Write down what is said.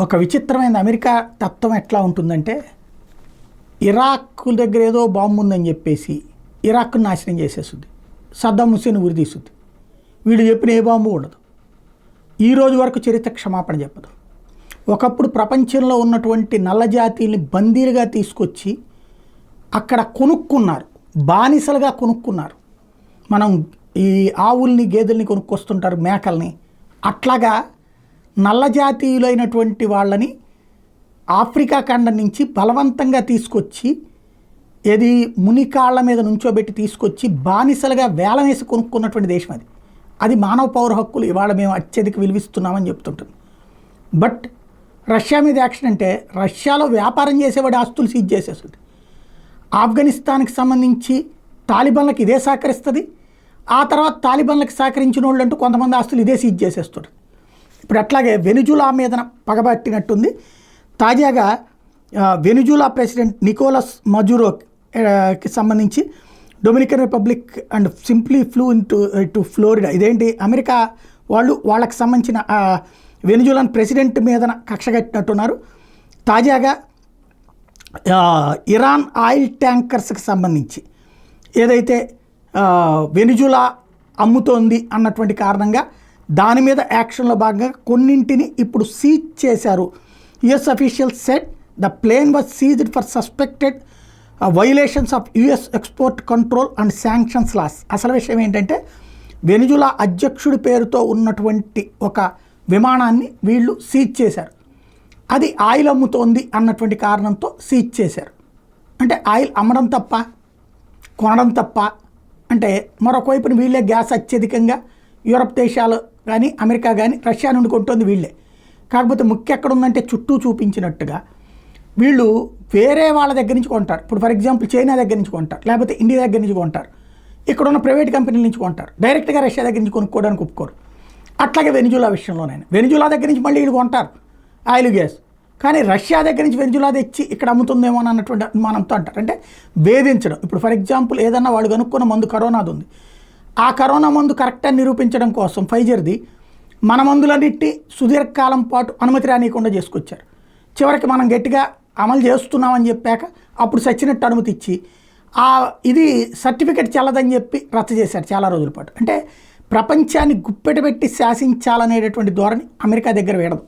ఒక విచిత్రమైన అమెరికా తత్వం ఎట్లా ఉంటుందంటే, ఇరాక్ దగ్గర ఏదో బాంబు ఉందని చెప్పేసి ఇరాక్ను నాశనం చేసేస్తుంది, సద్దాం హుస్సేన్ ఉరితీస్తుంది. వీళ్ళు చెప్పిన ఏ బాంబు ఉండదు. ఈ రోజు వరకు చరిత్ర క్షమాపణ చెప్పదు. ఒకప్పుడు ప్రపంచంలో ఉన్నటువంటి నల్ల జాతీయుల్ని బందీలుగా తీసుకొచ్చి అక్కడ కొనుక్కున్నారు, బానిసలుగా కొనుక్కున్నారు. మనం ఈ ఆవుల్ని గేదెల్ని కొనుక్కొస్తుంటారు, మేకల్ని. అట్లాగా నల్ల జాతీయులైనటువంటి వాళ్ళని ఆఫ్రికా ఖండం నుంచి బలవంతంగా తీసుకొచ్చి ఏది మునికాళ్ళ మీద నుంచోబెట్టి తీసుకొచ్చి బానిసలుగా వేలం వేసి కొనుక్కున్నటువంటి దేశం అది. అది మానవ పౌర హక్కులు ఇవాళ మేము అత్యధిక విలువిస్తున్నామని చెప్తుంటుంది. బట్ రష్యా మీద యాక్షన్ అంటే, రష్యాలో వ్యాపారం చేసేవాడి ఆస్తులు సీజ్ చేసేస్తుంది. ఆఫ్ఘనిస్తాన్కి సంబంధించి తాలిబాన్లకు ఇదే సహకరిస్తుంది. ఆ తర్వాత తాలిబాన్లకు సహకరించిన వాళ్ళు అంటూ కొంతమంది ఆస్తులు ఇదే సీజ్ చేసేస్తుంది. ఇప్పుడు అట్లాగే వెనిజులా మీద పగబట్టినట్టుంది. తాజాగా వెనిజులా ప్రెసిడెంట్ నికోలస్ మజురోకి సంబంధించి Dominican republic and simply flu to Florida. ఇదేంటి, అమెరికా వాళ్ళకి సంబంధించిన వెనిజులాన్ ప్రెసిడెంట్ మీద కక్ష కట్టినట్టున్నారు. తాజాగా ఇరాన్ ఆయిల్ ట్యాంకర్స్కి సంబంధించి ఏదైతే వెనిజులా అమ్ముతోంది అన్నటువంటి కారణంగా దాని మీద యాక్షన్లో భాగంగా కొన్నింటిని ఇప్పుడు సీజ్ చేశారు. US official said the plane was seized for suspected violations of US export control and sanctions laws. అసలు విషయం ఏంటంటే, వెనిజులా అధ్యక్షుడి పేరుతో ఉన్నటువంటి ఒక విమానాన్ని వీళ్ళు సీజ్ చేశారు. అది ఆయిల్ అమ్ముతోంది అన్నటువంటి కారణంతో సీజ్ చేశారు. అంటే ఆయిల్ అమ్మడం తప్ప, కొనడం తప్ప. అంటే మరొక వైపున వీళ్ళే గ్యాస్ అత్యధికంగా యూరప్ దేశాలు కానీ అమెరికా కానీ రష్యా నుండి కొంటుంది వీళ్ళే. కాకపోతే ముఖ్యం ఎక్కడ ఉందంటే, చుట్టూ చూపించినట్టుగా వీళ్ళు వేరే వాళ్ళ దగ్గర నుంచి కొంటారు. ఇప్పుడు ఫర్ ఎగ్జాంపుల్ చైనా దగ్గర నుంచి కొంటారు, లేకపోతే ఇండియా దగ్గర నుంచి కొంటారు, ఇక్కడ ఉన్న ప్రైవేట్ కంపెనీల నుంచి కొంటారు. డైరెక్ట్గా రష్యా దగ్గర నుంచి కొనుక్కోవడానికి ఒప్పుకోరు. అట్లాగే వెనిజులా విషయంలోనైనా వెనిజులా దగ్గర నుంచి మళ్ళీ వీళ్ళు కొంటారు ఆయిల్ గ్యాస్, కానీ రష్యా దగ్గర నుంచి వెనిజులా తెచ్చి ఇక్కడ అమ్ముతుందేమో అన్నటువంటి అనుమానంతో అంటారు. అంటే వేధించడం. ఇప్పుడు ఫర్ ఎగ్జాంపుల్ ఏదన్నా వాళ్ళు కనుక్కున్న మందు కరోనాది ఉంది, ఆ కరోనా మందు కరెక్ట్ అని నిరూపించడం కోసం ఫైజర్ది మన మందులన్నిటి సుదీర్ఘకాలం పాటు అనుమతి రానియకుండా చేసుకొచ్చారు. చివరికి మనం గట్టిగా అమలు చేస్తున్నామని చెప్పాక అప్పుడు సచ్చినట్టు అనుమతి ఇచ్చి ఇది సర్టిఫికెట్ చెల్లదని చెప్పి రద్దు చేశారు చాలా రోజుల పాటు. అంటే ప్రపంచాన్ని గుప్పెట పెట్టి శాసించాలనేటటువంటి ధోరణి అమెరికా దగ్గర వేయడం.